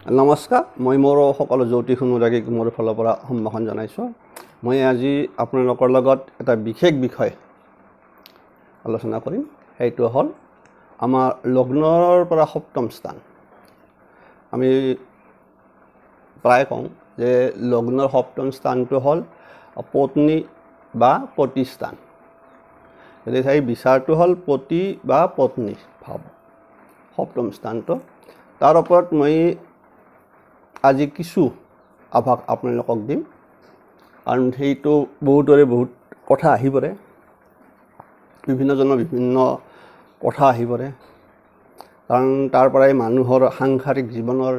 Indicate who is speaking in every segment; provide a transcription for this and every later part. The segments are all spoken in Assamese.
Speaker 1: নমস্কাৰ মই মোৰ সকলো জ্যোতিষ অনুৰাগীক মোৰ ফালৰ পৰা সম্ভাষণ জনাইছোঁ। মই আজি আপোনালোকৰ লগত এটা বিশেষ বিষয় আলোচনা কৰিম। সেইটো হ'ল আমাৰ লগ্নৰ পৰা সপ্তম স্থান। আমি প্ৰায় কওঁ যে লগ্নৰ সপ্তম স্থানটো হ'ল পত্নী বা পতি স্থান। গতিকে সেই বিচাৰটো হ'ল পতি বা পত্নী ভাৱ সপ্তম স্থানটো। তাৰ ওপৰত মই আজি কিছু আভাস আপোনালোকক দিম, কাৰণ সেইটো বহুতৰে বহুত কথা আহি পৰে, বিভিন্নজনৰ বিভিন্ন কথা আহি পৰে, কাৰণ তাৰ পৰাই মানুহৰ সাংসাৰিক জীৱনৰ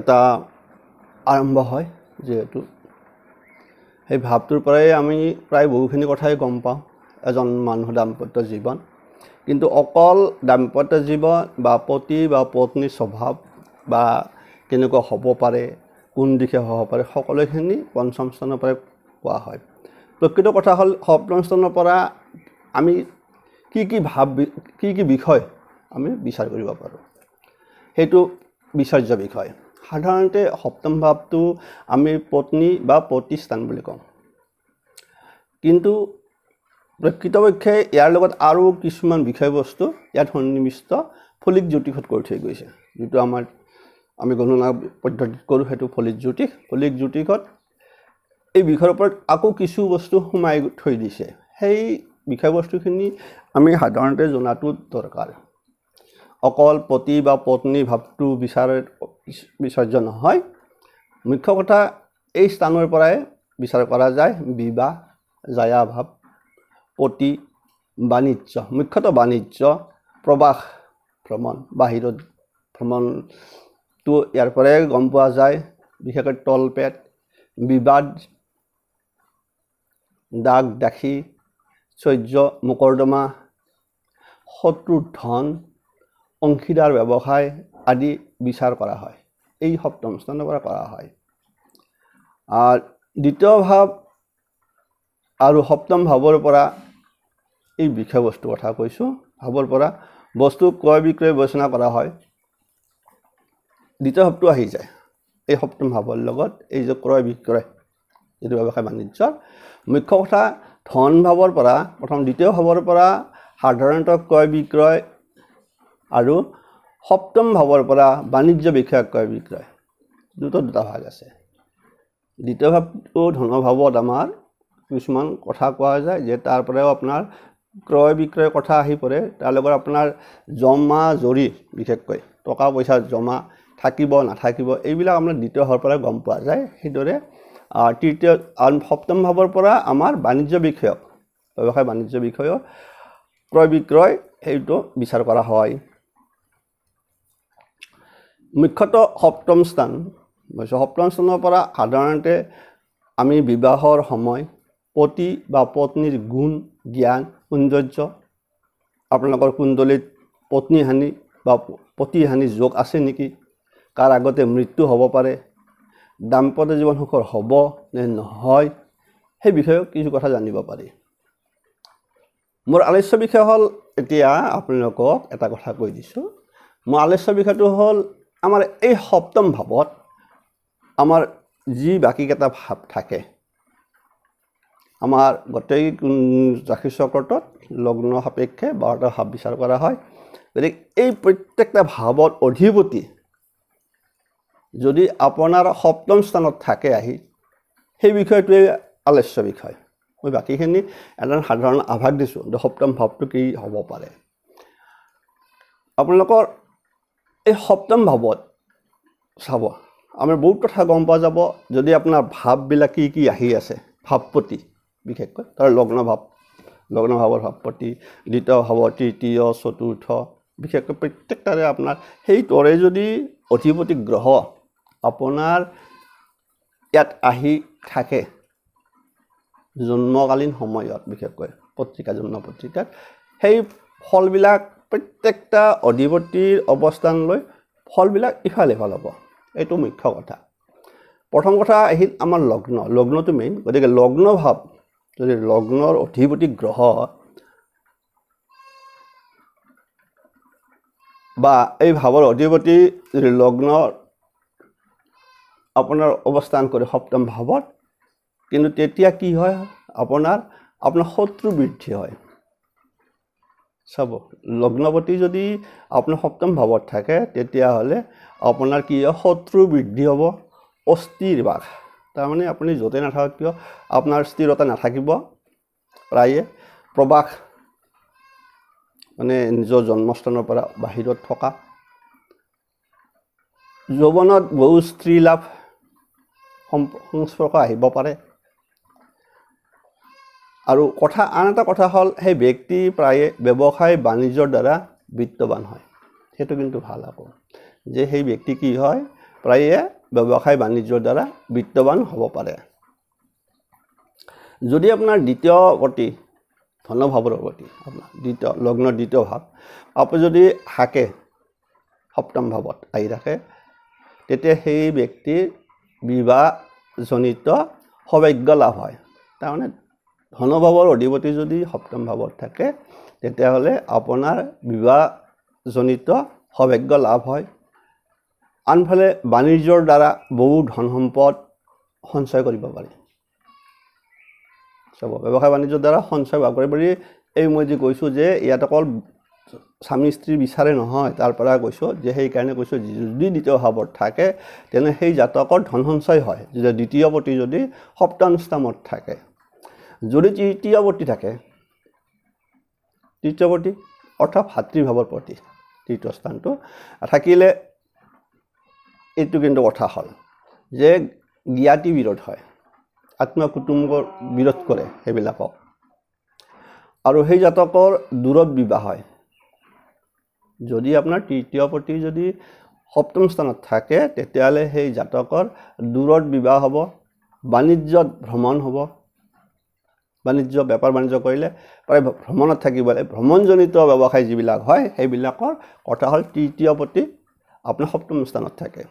Speaker 1: এটা আৰম্ভ হয়। যিহেতু সেই ভাৱটোৰ পৰাই আমি প্ৰায় বহুখিনি কথাই গম পাওঁ এজন মানুহৰ দাম্পত্য জীৱন। কিন্তু অকল দাম্পত্য জীৱন বা পতি বা পত্নীৰ স্বভাৱ বা কেনেকুৱা হ'ব পাৰে, কোন দিশে হ'ব পাৰে, সকলোখিনি পঞ্চম স্থানৰ পৰাই কোৱা হয়। প্ৰকৃত কথা হ'ল সপ্তম স্থানৰ পৰা আমি কি বিষয় আমি বিচাৰ কৰিব পাৰোঁ, সেইটো বিচাৰ্য বিষয়। সাধাৰণতে সপ্তম ভাৱটো আমি পত্নী বা পতি স্থান বুলি কওঁ, কিন্তু প্ৰকৃতপক্ষে ইয়াৰ লগত আৰু কিছুমান বিষয়বস্তু ইয়াত সন্নিৱিষ্ট ফলিক জ্যোতিষত কৰি থৈ গৈছে। যিটো আমি গণনা পদ্ধতিত কৰোঁ সেইটো ফলিক জ্যোতিষ। ফলিক জ্যোতিষত এই বিষয়ৰ ওপৰত আকৌ কিছু বস্তু সোমাই থৈ দিছে। সেই বিষয়বস্তুখিনি আমি সাধাৰণতে জনাটো দৰকাৰ। অকল পতি বা পত্নী ভাৱটো বিচাৰ্য নহয়। মুখ্য কথা এই স্থানৰ পৰাই বিচাৰ কৰা যায় বিবাহ, জায়া ভাৱ, পতি, বাণিজ্য, মুখ্যতঃ বাণিজ্য, প্ৰবাস ভ্ৰমণ, বাহিৰত ভ্ৰমণটো ইয়াৰ পৰাই গম পোৱা যায়। বিশেষকৈ তলপেট, বিবাদ, দাগ দাসী, চৰ্য, মোকৰ্দমা, শত্ৰুৰ ধন, অংশীদাৰ ব্যৱসায় আদি বিচাৰ কৰা হয়। এই সপ্তম স্থানৰ পৰা কৰা হয়। দ্বিতীয় ভাৱ আৰু সপ্তম ভাৱৰ পৰা এই বিষয়বস্তুৰ কথা কৈছোঁ। ভাৱৰ পৰা বস্তু ক্ৰয় বিক্ৰয় বিবেচনা কৰা হয়। দ্বিতীয় ভাৱটো আহি যায় এই সপ্তম ভাৱৰ লগত, এই যে ক্ৰয় বিক্ৰয় যিটো ব্যৱসায় বাণিজ্যৰ। মুখ্য কথা ধন ভাৱৰ পৰা দ্বিতীয় ভাৱৰ পৰা সাধাৰণতে ক্ৰয় বিক্ৰয়, আৰু সপ্তম ভাৱৰ পৰা বাণিজ্য বিষয়ক ক্ৰয় বিক্ৰয়, দুটা ভাগ আছে। দ্বিতীয় ভাৱটো ধনৰ ভাৱত আমাৰ কিছুমান কথা কোৱা যায়, যে তাৰ পৰাও আপোনাৰ ক্ৰয় বিক্ৰয়ৰ কথা আহি পৰে। তাৰ লগত আপোনাৰ জমা জৰি, বিশেষকৈ টকা পইচা জমা থাকিব নাথাকিব, এইবিলাক আপোনাৰ দ্বিতীয় ভাৱৰ পৰা গম পোৱা যায়। সেইদৰে সপ্তম ভাৱৰ পৰা আমাৰ বাণিজ্য বিষয়ক, ব্যৱসায় বাণিজ্য বিষয়ক ক্ৰয় বিক্ৰয় সেইটো বিচাৰ কৰা হয়। মুখ্যতঃ সপ্তম স্থানৰ পৰা সাধাৰণতে আমি বিবাহৰ সময় পতি বা পত্নীৰ গুণ, জ্ঞান, সৌন্দৰ্য, আপোনালোকৰ কুণ্ডলীত পত্নীহানি বা পতিহানি যোগ আছে নেকি, কাৰ আগতে মৃত্যু হ'ব পাৰে, দাম্পত্য জীৱন সুখৰ হ'ব নে নহয়, সেই বিষয়ে কিছু কথা জানিব পাৰি। মোৰ আলোচ্য বিষয় হ'ল, এতিয়া আপোনালোকক এটা কথা কৈ দিছোঁ। মোৰ আলোচ্য বিষয়টো হ'ল আমাৰ এই সপ্তম ভাৱত আমাৰ যি বাকীকেইটা ভাৱ থাকে, আমাৰ গোটেই ৰাশি চক্ৰটোত লগ্ন সাপেক্ষে 12টা ভাৱ বিচাৰ কৰা হয়। গতিকে এই প্ৰত্যেকটা ভাৱৰ অধিপতি যদি আপোনাৰ সপ্তম স্থানত থাকে আহি, সেই বিষয়টোৱে আলোচ্য বিষয়। মই বাকীখিনি এটা সাধাৰণ আভাস দিছোঁ যে সপ্তম ভাৱটো কি হ'ব পাৰে। আপোনালোকৰ এই সপ্তম ভাৱত চাব, আমাৰ বহুত কথা গম পোৱা যাব। যদি আপোনাৰ ভাৱবিলাক কি আহি আছে, ভাৱপতি বিশেষকৈ তাৰ লগ্ন ভাৱৰ ভাৱপতি, দ্বিতীয় ভাৱৰ তৃতীয়, চতুৰ্থ, বিশেষকৈ প্ৰত্যেকটাৰে আপোনাৰ সেইটোৰে যদি অধিপতি গ্ৰহ আপোনাৰ ইয়াত আহি থাকে জন্মকালীন সময়ত, বিশেষকৈ জন্ম পত্ৰিকাত, সেই ফলবিলাক প্ৰত্যেকটা অধিপতিৰ অৱস্থান লৈ ফলবিলাক ইফাল সিফাল হ'ব। এইটো মুখ্য কথা। প্ৰথম কথা আহিল আমাৰ লগ্নটো মেইন। গতিকে লগ্ন ভাৱ, যদি লগ্নৰ অধিপতি গ্ৰহ বা এই ভাৱৰ অধিপতি যদি লগ্নৰ আপোনাৰ অৱস্থান কৰে সপ্তম ভাৱত, কিন্তু তেতিয়া কি হয় আপোনাৰ শত্ৰু বৃদ্ধি হয়। চাব, লগ্নপতি যদি আপোনাৰ সপ্তম ভাৱত থাকে তেতিয়াহ'লে আপোনাৰ কি হয়, শত্ৰু বৃদ্ধি হ'ব, অস্থিৰ বাস। তাৰমানে আপুনি য'তে নাথাকক কিয় আপোনাৰ স্থিৰতা নাথাকিব, প্ৰায়ে প্ৰবাস, মানে নিজৰ জন্মস্থানৰ পৰা বাহিৰত থকা। যৌৱনত বহু স্ত্ৰী লাভ সংস্পৰ্শ আহিব পাৰে। আৰু আন এটা কথা হ'ল, সেই ব্যক্তি প্ৰায়ে ব্যৱসায় বাণিজ্যৰ দ্বাৰা বিত্তবান হয়। সেইটো কিন্তু ভাল আকৌ, যে সেই ব্যক্তি কি হয়, প্ৰায়ে ব্যৱসায় বাণিজ্যৰ দ্বাৰা বিত্তবান হ'ব পাৰে। যদি আপোনাৰ দ্বিতীয়পতি, ধনভাৱৰ প্ৰতি আপোনাৰ লগ্নৰ দ্বিতীয় ভাৱ আপুনি যদি থাকে সপ্তম ভাৱত আহি থাকে, তেতিয়া সেই ব্যক্তিৰ বিবাহজনিত সৌভাগ্য লাভ হয়। তাৰমানে ধনভাৱৰ অধিপতি যদি সপ্তম ভাৱত থাকে তেতিয়াহ'লে আপোনাৰ বিবাহজনিত সৌভাগ্য লাভ হয়। আনফালে বাণিজ্যৰ দ্বাৰা বহু ধন সম্পদ সঞ্চয় কৰিব পাৰি। চাব, ব্যৱসায় বাণিজ্যৰ দ্বাৰা সঞ্চয় কৰিব পাৰি। এই মই যে কৈছোঁ যে ইয়াত অকল স্বামী স্ত্ৰী বিচাৰে নহয়, তাৰ পৰা কৈছোঁ যে সেইকাৰণে কৈছোঁ যদি দ্বিতীয় ভাৱত থাকে তেনে সেই জাতকৰ ধন সঞ্চয় হয়। যে দ্বিতীয়পতি যদি সপ্তম স্থানত থাকে, যদি তৃতীয়পতি থাকে, তৃতীয়পতি অৰ্থাৎ ভাতৃভাৱৰ প্ৰতি তৃতীয় স্থানটো থাকিলে, এইটো কিন্তু কথা হ'ল যে জ্ঞাতি বিৰোধ হয়, আত্মীয় কুটুম্বৰ বিৰোধ কৰে সেইবিলাকক, আৰু সেই জাতকৰ দূৰত বিবাহ হয়। যদি আপোনাৰ তৃতীয়পতি যদি সপ্তম স্থানত থাকে তেতিয়াহ'লে সেই জাতকৰ দূৰত বিবাহ হ'ব, বাণিজ্যত ভ্ৰমণ হ'ব। বাণিজ্য বেপাৰ বাণিজ্য কৰিলে প্ৰায় ভ্ৰমণত থাকিব লাগে। ভ্ৰমণজনিত ব্যৱসায় যিবিলাক হয় সেইবিলাকৰ কথা হ'ল তৃতীয়পতি আপোনাৰ সপ্তম স্থানত থাকে।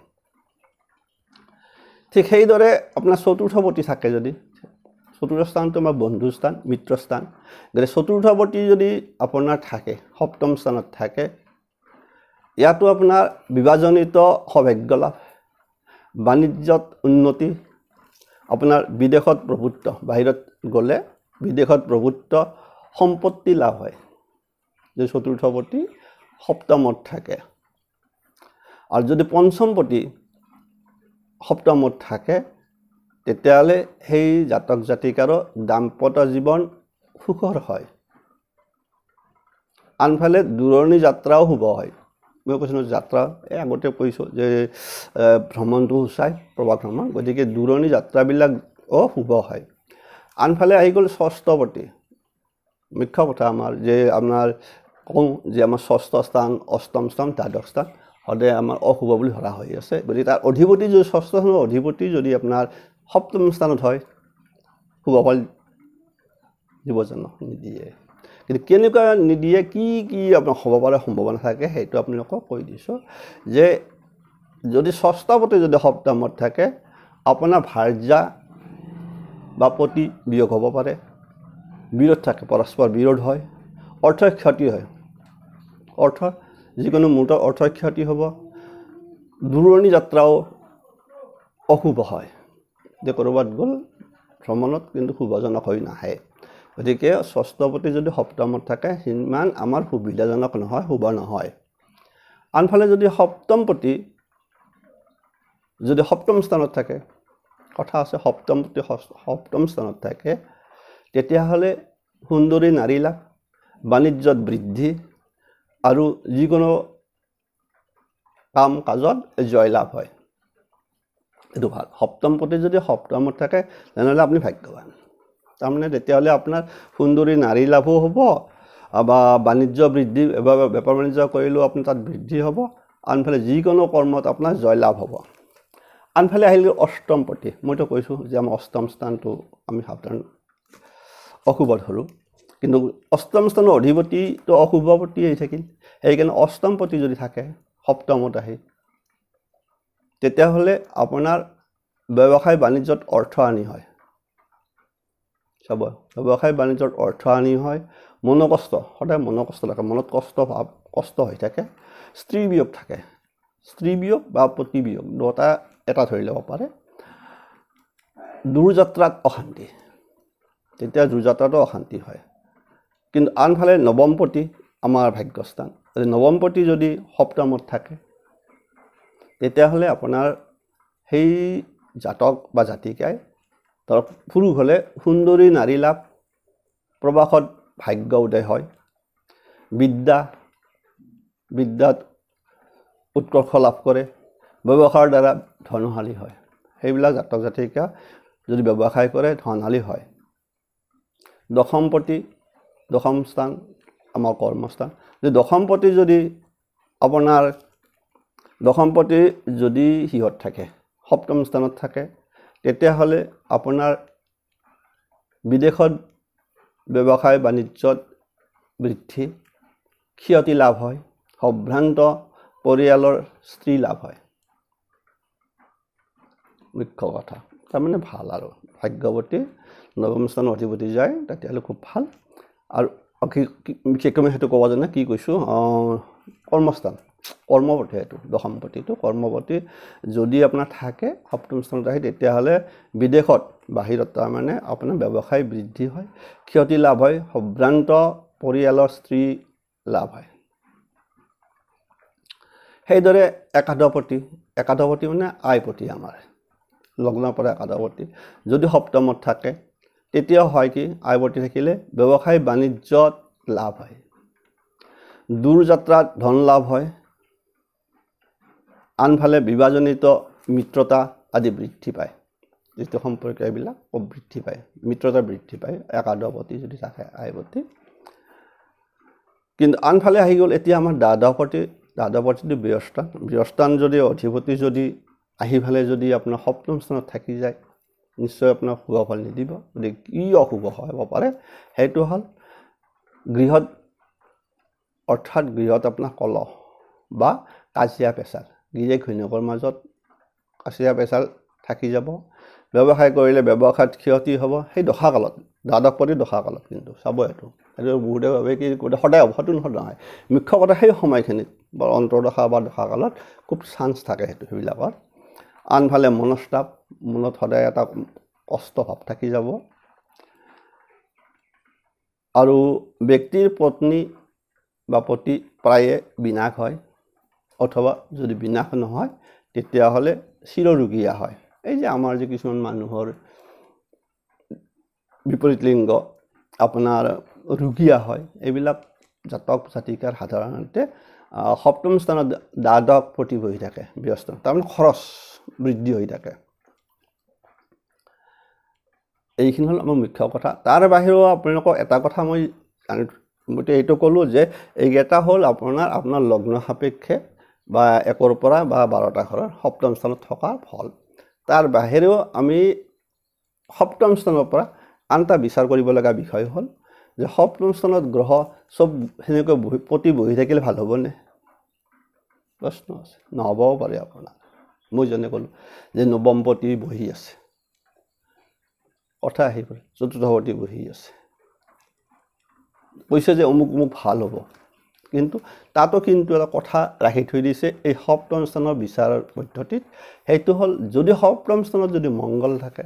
Speaker 1: ঠিক সেইদৰে আপোনাৰ চতুৰ্থপতি থাকে, যদি চতুৰ্থ স্থানটো আমাৰ বন্ধু স্থান, মিত্ৰ স্থান, গতিকে চতুৰ্থপতি যদি আপোনাৰ থাকে সপ্তম স্থানত থাকে, ইয়াতো আপোনাৰ বিবাহজনিত সৌভাগ্য লাভ, বাণিজ্যত উন্নতি, আপোনাৰ বিদেশত প্ৰভুত্ব, বাহিৰত গ'লে বিদেশত প্ৰভুত্ব, সম্পত্তি লাভ হয় যদি চতুৰ্থপতি সপ্তমত থাকে। আৰু যদি পঞ্চমপতি সপ্তমত থাকে তেতিয়াহ'লে সেই জাতক জাতিকাৰৰ দাম্পত্য জীৱন সুখৰ হয়। আনফালে দূৰণি যাত্ৰাও শুভ হয়। মই কৈছোঁ যাত্ৰা, আগতে কৈছোঁ যে ভ্ৰমণটো সূচায়, প্ৰবাস ভ্ৰমণ, গতিকে দূৰণি যাত্ৰাবিলাকো শুভ হয়। আনফালে আহি গ'ল ষষ্ঠপতি। মুখ্য কথা আমাৰ যে আপোনাৰ কওঁ যে আমাৰ ষষ্ঠ স্থান, অষ্টম স্থান, দ্বাদশ স্থান সদায় আমাৰ অশুভ বুলি ধৰা হৈ আছে। গতিকে তাৰ অধিপতি যদি ষষ্ঠ স্থানৰ অধিপতি যদি আপোনাৰ সপ্তম স্থানত হয়, শুভ ফল জীৱজনক নিদিয়ে। কিন্তু কেনেকুৱা নিদিয়ে, কি কি আপোনাৰ হ'ব পাৰে সম্ভাৱনা থাকে সেইটো আপোনালোকক কৈ দিছোঁ, যে যদি ষষ্ঠপতি যদি সপ্তমত থাকে আপোনাৰ ভাৰ্যা বা পতি বিয়োগ হ'ব পাৰে, বিৰোধ থাকে, পৰস্পৰ বিৰোধ হয়, অৰ্থৰ ক্ষতি হয়, অৰ্থৰ যিকোনো মুহূৰ্তত অৰ্থৰ ক্ষতি হ'ব, দূৰণি যাত্ৰাও অশুভ হয়, যে ক'ৰবাত গ'ল ভ্ৰমণত কিন্তু শুভজনক হৈ নাহে। গতিকে ষষ্ঠপতি যদি সপ্তমত থাকে সিমান আমাৰ সুবিধাজনক নহয়, শুভ নহয়। আনফালে যদি সপ্তমপতি যদি সপ্তম স্থানত থাকে, কথা আছে সপ্তমপতি সপ্তম স্থানত থাকে তেতিয়াহ'লে সুন্দৰী নাৰী লাভ, বাণিজ্যত বৃদ্ধি, আৰু যিকোনো কাম কাজত জয়লাভ হয়। এইটো ভাল। সপ্তমপতি যদি সপ্তমত থাকে তেনেহ'লে আপুনি ভাগ্যৱান। তাৰমানে তেতিয়াহ'লে আপোনাৰ সুন্দৰী নাৰী লাভো হ'ব, বা বাণিজ্য বৃদ্ধি, বেপাৰ বাণিজ্য কৰিলেও আপোনাৰ তাত বৃদ্ধি হ'ব, আনফালে যিকোনো কৰ্মত আপোনাৰ জয়লাভ হ'ব। আনফালে আহিলে অষ্টমপতি। মইতো কৈছোঁ যে আমাৰ অষ্টম স্থানটো আমি সাধাৰণ অশুভ ধৰোঁ, কিন্তু অষ্টম স্থানৰ অধিপতিটো অশুভপতি আহি থাকিল। সেইকাৰণে অষ্টমপতি যদি থাকে সপ্তমত আহি তেতিয়াহ'লে আপোনাৰ ব্যৱসায় বাণিজ্যত অৰ্থ আনি হয়। চাব, ব্যৱসায় বাণিজ্যত অৰ্থ আনি হয়, মনোকষ্ট, সদায় মনোকষ্ট থাকে, মনত কষ্ট হৈ থাকে, স্ত্ৰী বিয়োগ থাকে, স্ত্ৰী বিয়োগ বা পতি বিয়োগ দুটা এটা ধৰি ল'ব পাৰে দূৰযাত্ৰাত অশান্তি, তেতিয়া দূৰযাত্ৰাটো অশান্তি হয়। কিন্তু আনফালে নৱমপতি আমাৰ ভাগ্যস্থান, নৱমপতি যদি সপ্তমত থাকে তেতিয়াহ'লে আপোনাৰ সেই জাতক বা জাতিকাই ধৰক পুৰুষ হ'লে সুন্দৰী নাৰী লাভ, প্ৰবাসত ভাগ্য উদয় হয়, বিদ্যাত উৎকৰ্ষ লাভ কৰে, ব্যৱসায়ৰ দ্বাৰা ধনশালী হয়। সেইবিলাক জাতক জাতিকা যদি ব্যৱসায় কৰে ধনশালী হয়। দশম স্থান আমাৰ কৰ্মস্থান, যদি দশমপতি যদি আপোনাৰ দশমপতি যদি সিহঁত থাকে সপ্তম স্থানত থাকে তেতিয়াহ'লে আপোনাৰ বিদেশত ব্যৱসায় বাণিজ্যত বৃদ্ধি, ক্ষতি লাভ হয়, সম্ভ্ৰান্ত পৰিয়ালৰ স্ত্ৰী লাভ হয়। মুখ্য কথা তাৰমানে ভাল আৰু ভাগ্যৱতী নৱম স্থানৰ অধিপতি যায় তেতিয়াহ'লে খুব ভাল। আৰু বিশেষকৈ মই সেইটো ক'ব জানে কি কৈছোঁ, কৰ্মস্থান কৰ্মপতি, সেইটো দশমপতিটো কৰ্মপতি যদি আপোনাৰ থাকে সপ্তম স্থানত আহে তেতিয়াহ'লে বিদেশত বাহিৰত তাৰমানে আপোনাৰ ব্যৱসায় বৃদ্ধি হয়, ক্ষতি লাভ হয়, সম্ভ্ৰান্ত পৰিয়ালৰ স্ত্ৰী লাভ হয়। সেইদৰে একাদশপতি মানে আইপতি, আমাৰ লগ্নৰ পৰা একাদশপতি যদি সপ্তমত থাকে তেতিয়াও হয় কি আইপতি থাকিলে ব্যৱসায় বাণিজ্যত লাভ হয়, দূৰযাত্ৰাত ধন লাভ হয়, আনফালে বিবাহজনিত মিত্ৰতা আদি বৃদ্ধি পায়, যিটো সম্পৰ্ক এইবিলাক বৃদ্ধি পায়, মিত্ৰতা বৃদ্ধি পায় একাদশপতি যদি থাকে আইপতি। কিন্তু আনফালে আহি গ'ল এতিয়া আমাৰ দ্বাদশপতি ব্যস্তান যদি অধিপতি যদি আহি ফালে যদি আপোনাৰ সপ্তম স্থানত থাকি যায় নিশ্চয় আপোনাৰ শুভ ফল নিদিব। গতিকে কি অশুভ হ'ব পাৰে সেইটো হ'ল গৃহত, অৰ্থাৎ গৃহত আপোনাৰ কলহ বা কাজিয়া পেচাল, গিৰিয়েক ঘৈণীয়েকৰ মাজত কাজিয়া পেচাল থাকি যাব, ব্যৱসায় কৰিলে ব্যৱসায়ত ক্ষতি হ'ব। সেই দশাকালত দ্বাদশপতি দশাকালত কিন্তু চাব এইটো বহুতে ভাবে কি সদায় হ'ব, সেইটো নহয়। মুখ্য কথা সেই সময়খিনিত বা অন্তৰ্দশা বা দশাকালত খুব চান্স থাকে সেইবিলাকত। আনফালে মনস্তাপ, মনত সদায় এটা কষ্ট ভাৱ থাকি যাব। আৰু ব্যক্তিৰ পত্নী বা পতি প্ৰায়ে বিনাশ হয়, অথবা যদি বিনাশ নহয় তেতিয়াহ'লে চিৰৰোগীয়া হয়। এই যে আমাৰ যে কিছুমান মানুহৰ বিপৰীত লিংগ আপোনাৰ ৰোগীয়া হয়, এইবিলাক জাতক জাতিকাৰ সাধাৰণতে সপ্তম স্থানত দ্বাদশপতি বহি থাকে ব্যস্ত, তাৰমানে খৰচ বৃদ্ধি হৈ থাকে। এইখিনি হ'ল আমাৰ মুখ্য কথা। তাৰ বাহিৰেও আপোনালোকক এটা কথা মই এইটো ক'লোঁ যে এইকেইটা হ'ল আপোনাৰ লগ্ন সাপেক্ষে বা 1ৰ পৰা বা 12টা ঘৰৰ সপ্তম স্থানত থকা ফল। তাৰ বাহিৰেও আমি সপ্তম স্থানৰ পৰা আন এটা বিচাৰ কৰিব লগা বিষয় হ'ল যে সপ্তম স্থানত গ্ৰহ চব সেনেকৈ পতি বহি থাকিলে ভাল হ'বনে? প্ৰশ্ন আছে, নহ'বও পাৰে। আপোনাৰ মই যেনে ক'লোঁ যে নৱমপতি বহি আছে, কথা আহি পৰে চতুৰ্থপতি বহি আছে, কৈছে যে অমুক ভাল হ'ব, কিন্তু তাতো কিন্তু এটা কথা ৰাখি থৈ দিছে এই সপ্তম স্থানৰ বিচাৰৰ পদ্ধতিত। সেইটো হ'ল যদি সপ্তম স্থানত যদি মংগল থাকে,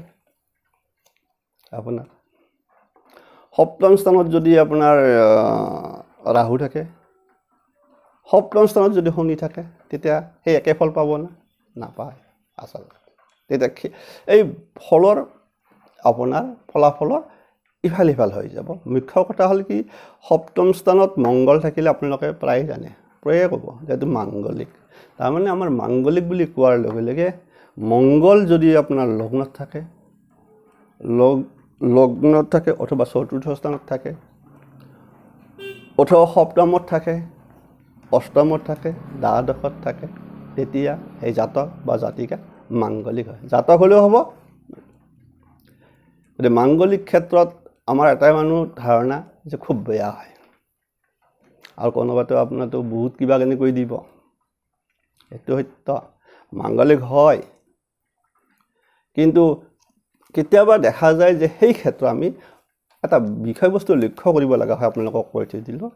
Speaker 1: আপোনাৰ সপ্তম স্থানত যদি আপোনাৰ ৰাহু থাকে, সপ্তম স্থানত যদি শনি থাকে, তেতিয়া সেই একে ফল পাব না? নাপায় আচলতে। তেতিয়া এই ফলৰ আপোনাৰ ফলাফলৰ ইফাল সিফাল হৈ যাব। মুখ্য কথা হ'ল কি সপ্তম স্থানত মংগল থাকিলে আপোনালোকে প্ৰায় জানে, প্ৰায়ে ক'ব যে এইটো মাংগলিক। তাৰমানে আমাৰ মাংগলিক বুলি কোৱাৰ লগে লগে মংগল যদি আপোনাৰ লগ্নত থাকে অথবা চতুৰ্থ স্থানত থাকে, অথবা সপ্তমত থাকে, অষ্টমত থাকে, দ্বাদশত থাকে, তেতিয়া সেই জাতক বা জাতিকা মাংগলিক হয়। জাতক হ'লেও হ'ব। গতিকে মাংগলিক ক্ষেত্ৰত আমাৰ এটাই মানুহ ধাৰণা যে খুব বেয়া হয়, আৰু কোনোবাতো আপোনাৰতো বহুত কিবা কিনি কৰি দিব। সেইটো সত্য, মাংগলিক হয়, কিন্তু কেতিয়াবা দেখা যায় যে সেই ক্ষেত্ৰত আমি এটা বিষয়বস্তু লক্ষ্য কৰিব লগা হয়। আপোনালোকক কৈ থৈ দিলোঁ,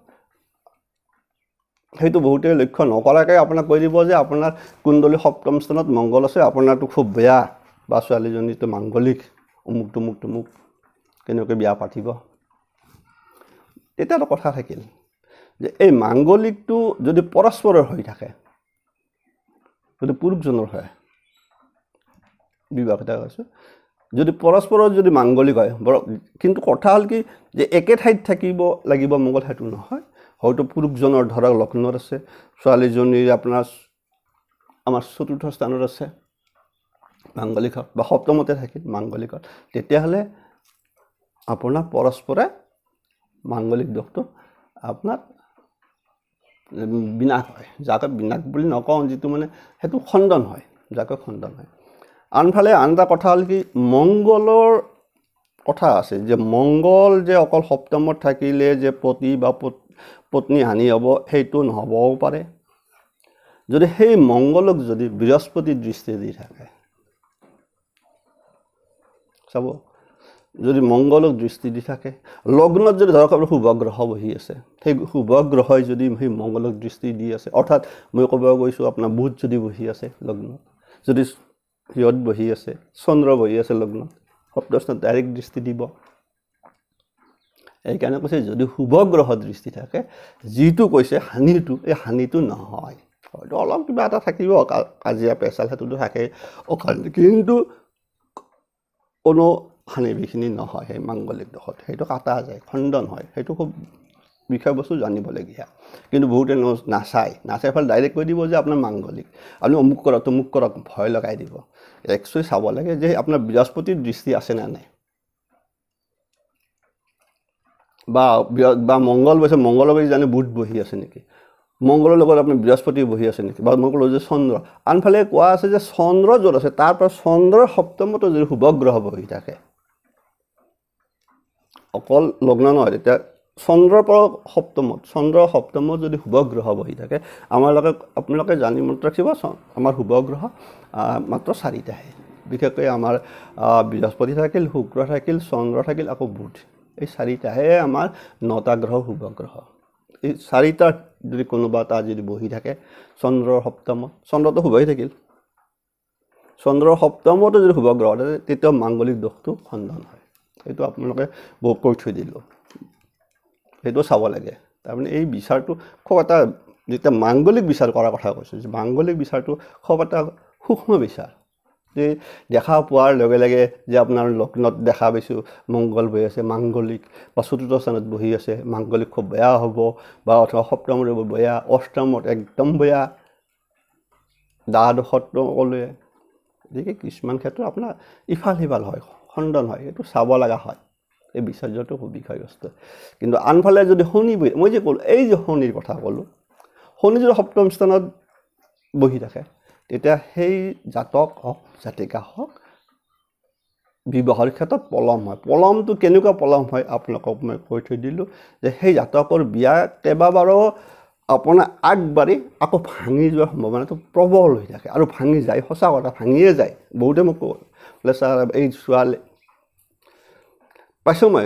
Speaker 1: সেইটো বহুতে লক্ষ্য নকৰাকৈ আপোনাক কৈ দিব যে আপোনাৰ কুণ্ডলী সপ্তম স্থানত মংগল আছে, আপোনাৰটো খুব বেয়া, বা ছোৱালীজনীটো মাংগলিক, অমুক তমুক তমুক, কেনেকৈ বিয়া পাতিব। তেতিয়াতো কথা থাকিল যে এই মাংগলিকটো যদি পৰস্পৰৰ হৈ থাকে, যদি পুৰুষজনৰ হয়, বিবাহ কথা কৈছোঁ, যদি পৰস্পৰৰ যদি মাংগলিক হয়, কিন্তু কথা হ'ল কি যে একে ঠাইত থাকিব লাগিব মংগল, সেইটো নহয়। হয়তো পুৰুষজনৰ ধৰক লগ্নত আছে, ছোৱালীজনীৰ আপোনাৰ আমাৰ চতুৰ্থ স্থানত আছে মাংগলিকত, বা সপ্তমতে থাকিল মাংগলিকত, তেতিয়াহ'লে আপোনাৰ পৰস্পৰে মাংগলিক দোষটো আপোনাৰ বিনাশ হয়। যাকে বিনাশ বুলি নকওঁ, যিটো মানে সেইটো খণ্ডন হয়, যাকে খণ্ডন হয়। আনফালে আন এটা কথা হ'ল কি, মংগলৰ কথা আছে যে মংগল যে অকল সপ্তমত থাকিলে যে পতি বা পত্নী হানি হ'ব, সেইটো নহ'বও পাৰে। যদি সেই মংগলক যদি বৃহস্পতিৰ দৃষ্টি দি থাকে, চাব, যদি মংগলক দৃষ্টি দি থাকে, লগ্নত যদি ধৰক আপোনাৰ শুভগ্ৰহ বহি আছে, সেই শুভগ্ৰহই যদি সেই মংগলক দৃষ্টি দি আছে, অৰ্থাৎ মই ক'ব গৈছোঁ আপোনাৰ বুধ যদি বহি আছে লগ্নত, যদি সিহঁত বহি আছে, চন্দ্ৰ বহি আছে লগ্নত, সপ্তম স্থানত ডাইৰেক্ট দৃষ্টি দিব। এইকাৰণে কৈছে যদি শুভগ্ৰহ দৃষ্টি থাকে, যিটো কৈছে হানিটো, এই হানিটো নহয়। হয়তো অলপ কিবা এটা থাকিব, কাজিয়া পেচাল সেইটোতো থাকেই, কিন্তু কোনো হানি বিঘিনি নহয় সেই মাংগলিক দোষত, সেইটো কাটা যায়, খণ্ডন হয়। সেইটো খুব বিষয়বস্তু জানিবলগীয়া। কিন্তু বহুতে নাচাই ফেলে ডাইৰেক্ট কৈ দিব যে আপোনাৰ মাংগলিক, আপুনি অমুক কৰক তমুক কৰক, ভয় লগাই দিব। একচুৱেলি চাব লাগে যে আপোনাৰ বৃহস্পতিৰ দৃষ্টি আছে নে নাই, বা মংগল বহিছে, মংগলৰ লগত জানে বুধ বহি আছে নেকি, মংগলৰ লগত আপোনাৰ বৃহস্পতি বহি আছে নেকি, বা মংগল যে চন্দ্ৰ। আনফালে কোৱা আছে যে চন্দ্ৰ য'ত আছে তাৰ পৰা চন্দ্ৰৰ সপ্তমতো যদি শুভগ্ৰহ বহি থাকে, অকল লগ্ন নহয়, তেতিয়া চন্দ্ৰৰ পৰা চন্দ্ৰৰ সপ্তমত যদি শুভগ্ৰহ বহি থাকে, আপোনালোকে জানি মনত ৰাখিব, আমাৰ শুভগ্ৰহ মাত্ৰ 4টাহে। বিশেষকৈ আমাৰ বৃহস্পতি থাকিল, শুক্ৰ থাকিল, চন্দ্ৰ থাকিল, আকৌ বুধ, এই 4টাহে আমাৰ 9টা গ্ৰহ শুভগ্ৰহ। এই 4টাৰ যদি কোনোবা এটা যদি বহি থাকে চন্দ্ৰৰ সপ্তমত, চন্দ্ৰটো শুভই থাকিল, চন্দ্ৰৰ সপ্তমতো যদি শুভগ্ৰহ থাকে, তেতিয়া মাংগলিক দোষটো খণ্ডন হয়। সেইটো আপোনালোকে বহুত কৈ থৈ দিলোঁ, সেইটো চাব লাগে। তাৰমানে এই বিচাৰটো খুব এটা, যেতিয়া মাংগলিক বিচাৰ কৰাৰ কথা কৈছোঁ, যে মাংগলিক বিচাৰটো খুব এটা সূক্ষ্ম বিচাৰ। যে দেখা পোৱাৰ লগে লগে যে আপোনাৰ লগ্নত দেখা পাইছোঁ মংগল বহি আছে মাংগলিক, বা চতুৰ্থ স্থানত বহি আছে মাংগলিক, খুব বেয়া হ'ব, বা অথবা সপ্তমত বেয়া, অষ্টমত একদম বেয়া, দ্বাদশতো ক'লোৱে। গতিকে কিছুমান ক্ষেত্ৰত আপোনাৰ ইফাল সিফাল হয়, খণ্ডন হয়, এইটো চাব লগা হয়। এই বিচাৰ্যটো খুব বিষয়বস্তু। কিন্তু আনফালে যদি শনি বহি, মই যে ক'লোঁ এই যে শনিৰ কথা ক'লোঁ, শনি যদি সপ্তম স্থানত বহি থাকে, তেতিয়া সেই জাতক হওক জাতিকা হওক বিবাহৰ ক্ষেত্ৰত পলম হয়। পলমটো কেনেকুৱা পলম হয় আপোনালোকক মই কৈ থৈ দিলোঁ, যে সেই জাতকৰ বিয়া কেইবাবাৰো আপোনাৰ আগবাঢ়ি আকৌ ভাঙি যোৱাৰ সম্ভাৱনাটো প্ৰবল হৈ থাকে, আৰু ভাঙি যায়, সঁচা কথা ভাঙিয়ে যায়। বহুতে মোক বোলে ছাৰ এই ছোৱালী পাইছোঁ, মই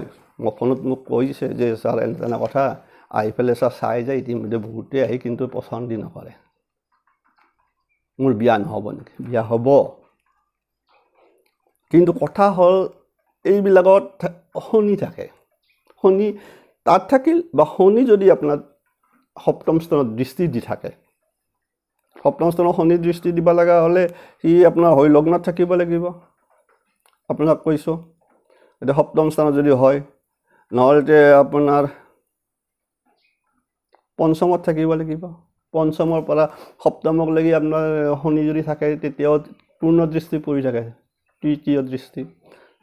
Speaker 1: ফোনত মোক কৈছে যে ছাৰ এনে কথা, আহি পেলাই ছাৰ চাই যায়, ইতিমধ্যে বহুতে আহি কিন্তু পচন্দ নকৰে, মোৰ বিয়া নহ'ব নেকি, বিয়া হ'ব। কিন্তু কথা হ'ল এইবিলাকত শনি থাকে, শনি তাত থাকিল, বা শনি যদি আপোনাৰ সপ্তম স্থানত দৃষ্টি দি থাকে, সপ্তম স্থানত শনি দৃষ্টি দিব লগা হ'লে সি আপোনাৰ হৈ লগ্নত থাকিব লাগিব। আপোনাক কৈছোঁ, এতিয়া সপ্তম স্থানত যদি হয়, নহ'লে আপোনাৰ পঞ্চমত থাকিব লাগিব। পঞ্চমৰ পৰা সপ্তমকলৈকে আপোনাৰ শনি যদি থাকে, তেতিয়াও পূৰ্ণ দৃষ্টি পৰি থাকে, তৃতীয় দৃষ্টি।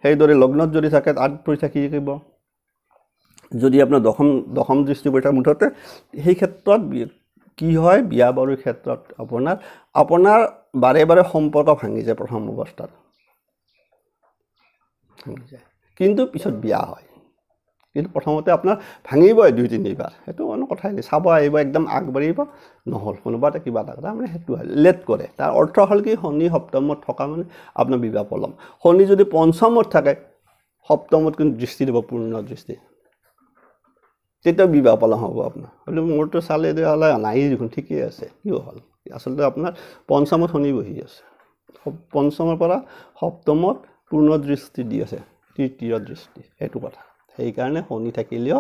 Speaker 1: সেইদৰে লগ্নত যদি থাকে তাত পৰি থাকি থাকিব। যদি আপোনাৰ দশম দৃষ্টি পৰি থাকে, মুঠতে সেই ক্ষেত্ৰত কি হয়, বিয়া বাৰুৰ ক্ষেত্ৰত আপোনাৰ বাৰে বাৰে সম্পৰ্ক ভাঙি যায়। প্ৰথম অৱস্থাত ভাঙি যায়, কিন্তু পিছত বিয়া হয়। কিন্তু প্ৰথমতে আপোনাৰ ভাঙিবই 2-3বাৰ, সেইটো কোনো কথাই নাই। চাব আহিব, একদম আগবাঢ়িব, নহ'ল কোনোবা এটা কিবা এটা তাৰমানে সেইটো হয়, লেট কৰে। তাৰ অৰ্থ হ'ল কি, শনি সপ্তমত থকা মানে আপোনাৰ বিবাহ পলম। শনি যদি পঞ্চমত থাকে, সপ্তমত কিন্তু দৃষ্টি দিব, পূৰ্ণ দৃষ্টি, তেতিয়া বিবাহ পালন হ'ব আপোনাৰ। বোলে মোৰতো চালে দেখালে নাই দেখোন ঠিকেই আছে, কি হ'ল? আচলতে আপোনাৰ পঞ্চমত শনি বহি আছে, পঞ্চমৰ পৰা সপ্তমত পূৰ্ণ দৃষ্টি দি আছে, তৃতীয় দৃষ্টি, সেইটো কথা। সেইকাৰণে শনি থাকিলেও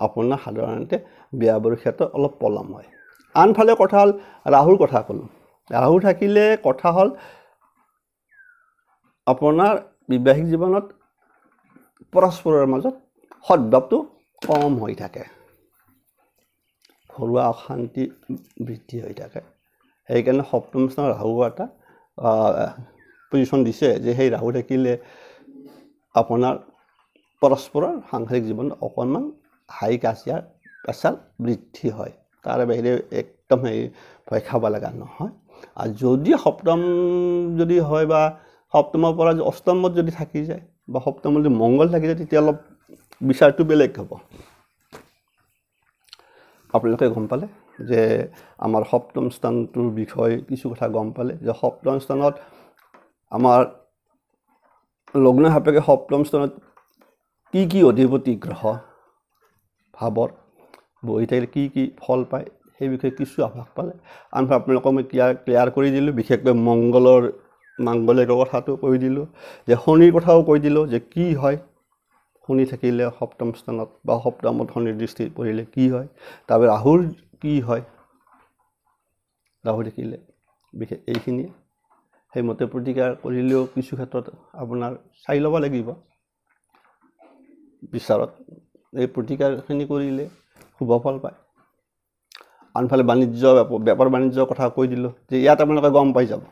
Speaker 1: আপোনাৰ সাধাৰণতে বিয়া বাৰুৰ ক্ষেত্ৰত অলপ পলম হয়। আনফালে কথা হ'ল ৰাহুৰ কথা ক'লোঁ। ৰাহু থাকিলে কথা হ'ল আপোনাৰ বিবাহিক জীৱনত পৰস্পৰৰ মাজত সদ্ভাৱটো কম হৈ থাকে, ঘৰুৱা অশান্তি বৃদ্ধি হৈ থাকে। সেইকাৰণে সপ্তম স্থানত ৰাহু এটা পজিশ্যন দিছে যে সেই ৰাহু থাকিলে আপোনাৰ পৰস্পৰৰ সাংসাৰিক জীৱনত অকণমান হাই কাজিয়াৰ প্ৰেছাৰ বৃদ্ধি হয়। তাৰ বাহিৰে একদম ভয় খাব লগা নহয়। আৰু যদি সপ্তম যদি হয় বা সপ্তমৰ পৰা অষ্টমত যদি থাকি যায় বা সপ্তমত যদি মংগল থাকি যায়, তেতিয়া অলপ বিচাৰটো বেলেগ হ'ব। আপোনালোকে গম পালে যে আমাৰ সপ্তম স্থানটোৰ বিষয়ে কিছু কথা গম পালে, যে সপ্তম স্থানত আমাৰ লগ্ন সাপেক্ষে সপ্তম স্থানত কি অধিপতি গ্ৰহ ভাৱৰ বহি থাকিলে কি ফল পায় সেই বিষয়ে কিছু আভাস পালে। আনফালে আপোনালোকক মই ক্লিয়াৰ কৰি দিলোঁ, বিশেষকৈ মাংগলিকৰ কথাটো কৈ দিলোঁ, যে শনিৰ কথাও কৈ দিলোঁ যে কি হয় শনি থাকিলে সপ্তম স্থানত বা সপ্তমত শনিৰ দৃষ্টি পৰিলে কি হয়। তাৰপৰা ৰাহুৰ কি হয়, ৰাহু থাকিলে বিশেষ এইখিনিয়ে। সেইমতে প্ৰতিকাৰ কৰিলেও কিছু ক্ষেত্ৰত আপোনাৰ চাই ল'ব লাগিব বিচাৰত, এই প্ৰতিকাৰখিনি কৰিলে শুভ ফল পায়। আনফালে বেপাৰ বাণিজ্যৰ কথা কৈ দিলোঁ, যে ইয়াত আপোনালোকে গম পাই যাব,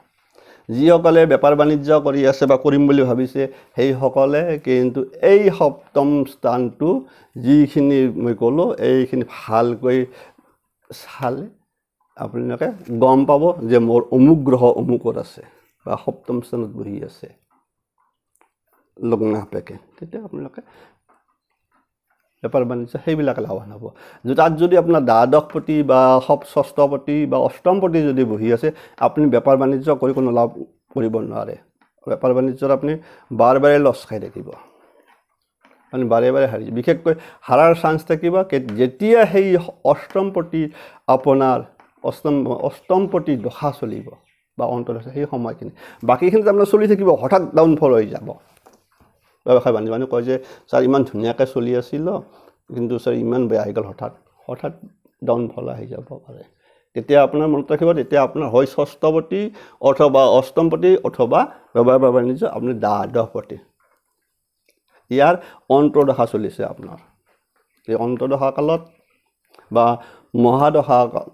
Speaker 1: যিসকলে বেপাৰ বাণিজ্য কৰি আছে বা কৰিম বুলি ভাবিছে সেইসকলে কিন্তু এই সপ্তম স্থানটো যিখিনি মই ক'লোঁ এইখিনি ভালকৈ চালে আপোনালোকে গম পাব যে মোৰ অমুক গ্ৰহ অমুকত আছে বা সপ্তম স্থানত বহি আছে লগ্ন সাপেক্ষে, তেতিয়া আপোনালোকে বেপাৰ বাণিজ্য সেইবিলাক লাভৱান হ'ব। তাত যদি আপোনাৰ দ্বাদশপতি বা ষষ্ঠপতি বা অষ্টমপতি যদি বহি আছে, আপুনি বেপাৰ বাণিজ্য কৰি কোনো লাভ কৰিব নোৱাৰে। বেপাৰ বাণিজ্যত আপুনি বাৰে লছ খাই থাকিব, মানে বাৰে হাৰি, বিশেষকৈ হাৰাৰ চান্স থাকিব যেতিয়া সেই অষ্টমপতি আপোনাৰ অষ্টমপতি দশা চলিব বা অন্তৰ্দশা, সেই সময়খিনি। বাকীখিনিত আপোনাৰ চলি থাকিব, হঠাৎ ডাউনফল হৈ যাব। ব্যৱসায় বাণিজ্য মানে কয় যে ছাৰ ইমান ধুনীয়াকৈ চলি আছিল, কিন্তু ছাৰ ইমান বেয়া হৈ গ'ল, হঠাৎ ডাউনফল আহি যাব পাৰে। তেতিয়া আপোনাৰ মনত ৰাখিব, তেতিয়া আপোনাৰ হয় ষষ্ঠপতি অথবা অষ্টমপতি অথবা ব্যৱসায় বাণিজ্য আপুনি দ্বাদশপতি, ইয়াৰ অন্তৰ্দশা চলিছে আপোনাৰ। এই অন্তৰ্দশা কালত বা মহাদশা কাল,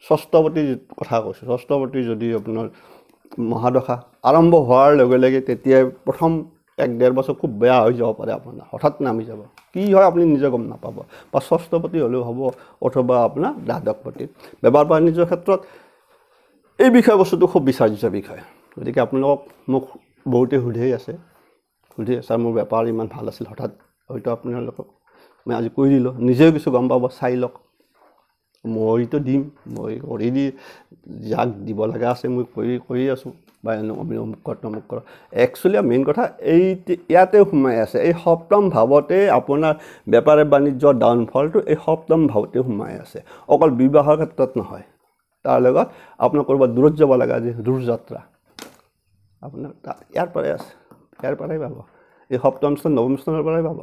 Speaker 1: ষষ্ঠপতিৰ কথা কৈছোঁ, ষষ্ঠপতি যদি আপোনাৰ মহাদশা আৰম্ভ হোৱাৰ লগে লগে তেতিয়াই প্ৰথম 1-1.5 বছৰ খুব বেয়া হৈ যাব পাৰে আপোনাৰ, হঠাৎ নামি যাব, কি হয় আপুনি নিজে গম নাপাব। বা ষষ্ঠপতি হ'লেও হ'ব অথবা আপোনাৰ দ্বাদশপতি। বেপাৰ বাণিজ্যৰ ক্ষেত্ৰত এই বিষয়বস্তুটো খুব বিচাৰ্য বিষয়। গতিকে আপোনালোকক মোক বহুতে সুধি আছে ছাৰ মোৰ বেপাৰ ইমান ভাল আছিল, হঠাৎ হয়তো আপোনালোকক মই আজি কৈ দিলোঁ, নিজেও কিছু গম পাব, চাই লওক। মইতো দিম, মই কৰি দি যাক দিব লগা আছে মই কৰি আছোঁ, বা অমুক কৰ। একচুৱেলি মেইন কথা ইয়াতে সোমাই আছে, এই সপ্তম ভাৱতে আপোনাৰ বেপাৰ বাণিজ্যৰ ডাউনফলটো এই সপ্তম ভাৱতে সোমাই আছে, অকল বিবাহৰ ক্ষেত্ৰত নহয়। তাৰ লগত আপোনাৰ ক'ৰবাত দূৰত যাব লগা যে দূৰ যাত্ৰা আপোনাৰ ইয়াৰ পৰাই আছে, ইয়াৰ পৰাই পাব, এই সপ্তম স্থান নৱম স্থানৰ পৰাই পাব।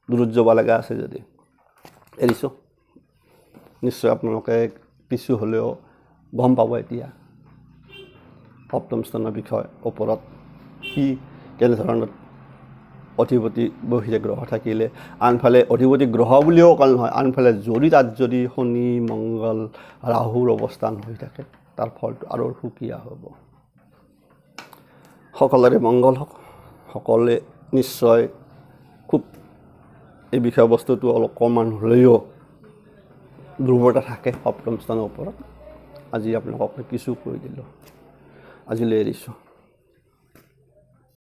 Speaker 1: দূৰত যাব লগা আছে যদি এৰিছোঁ, নিশ্চয় আপোনালোকে কিছু হ'লেও গম পাব এতিয়া সপ্তম স্থানৰ বিষয় ওপৰত কেনেধৰণৰ অধিপতি বহি গ্ৰহ থাকিলে। আনফালে অধিপতি গ্ৰহ বুলিও অকল নহয়, আনফালে তাত যদি শনি মংগল ৰাহুৰ অৱস্থান হৈ থাকে, তাৰ ফলটো আৰু সুকীয়া হ'ব। সকলোৰে মংগল হওক, সকলোৱে নিশ্চয় খুব এই বিষয়বস্তুটো অকণমান হ'লেও দুৰ্বলতা থাকে সপ্তম স্থানৰ ওপৰত। আজি আপোনালোকক কিছু কৈ দিলোঁ, আজিলৈ এৰিছোঁ।